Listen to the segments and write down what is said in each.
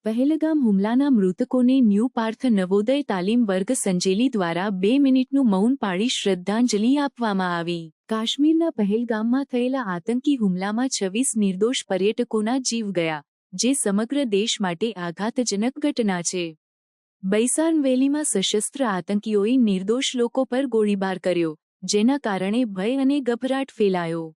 પહેલગામ હુમલાના મૃતકોને ન્યૂ પાર્થ નવોદય તાલીમ વર્ગ સંજેલી દ્વારા 2 મિનિટનું મૌન પાળી શ્રદ્ધાંજલિ આપવામાં આવી. કાશ્મીરના પહેલગામમાં થયેલા આતંકી હુમલામાં 26 નિર્દોષ પર્યટકોના જીવ ગયા, જે સમગ્ર દેશ માટે આઘાતજનક ઘટના છે. બૈસાન વેલીમાં સશસ્ત્ર આતંકીઓએ નિર્દોષ લોકો પર ગોળીબાર કર્યો, જેના કારણે ભય અને ગભરાટ ફેલાયો.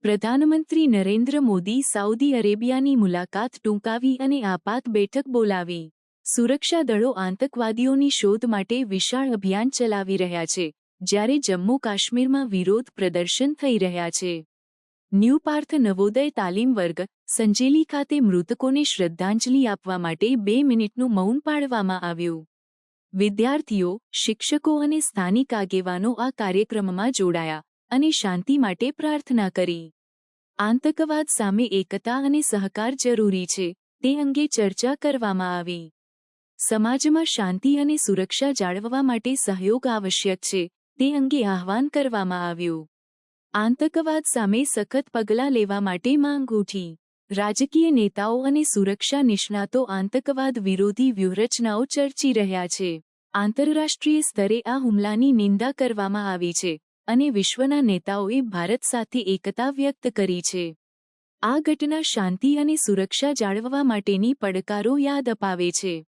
પ્રધાનમંત્રી નરેન્દ્ર મોદી સાઉદી અરેબિયાની મુલાકાત ટૂંકાવી અને આપાત બેઠક બોલાવી. સુરક્ષા દળો આતંકવાદીઓની શોધ માટે વિશાળ અભિયાન ચલાવી રહ્યા છે, જ્યારે જમ્મુ કાશ્મીરમાં વિરોધ પ્રદર્શન થઈ રહ્યા છે. ન્યૂ પાર્થ નવોદય તાલીમ વર્ગ સંજેલી ખાતે મૃતકોને શ્રદ્ધાંજલિ આપવા માટે 2 મિનિટનું મૌન પાળવામાં આવ્યું. વિદ્યાર્થીઓ, શિક્ષકો અને સ્થાનિક આગેવાનો આ કાર્યક્રમમાં જોડાયા અને શાંતિ માટે પ્રાર્થના કરી. આતંકવાદ સામે એકતા અને સહકાર જરૂરી છે, તે અંગે ચર્ચા કરવામાં આવી. સમાજમાં શાંતિ અને સુરક્ષા જાળવવા માટે સહયોગ આવશ્યક છે, તે અંગે આહ્વાન કરવામાં આવ્યું. આતંકવાદ સામે સખત પગલાં લેવા માટે માંગ ઉઠી. રાજકીય નેતાઓ અને સુરક્ષા નિષ્ણાતો આતંકવાદ વિરોધી વ્યૂહરચનાઓ ચર્ચી રહ્યા છે. આંતરરાષ્ટ્રીય સ્તરે આ હુમલાની નિંદા કરવામાં આવી છે અને વિશ્વના નેતાઓએ ભારત સાથે એકતા વ્યક્ત કરી છે. આ ઘટના શાંતિ અને સુરક્ષા જાળવવા માટેની પડકારો યાદ અપાવે છે.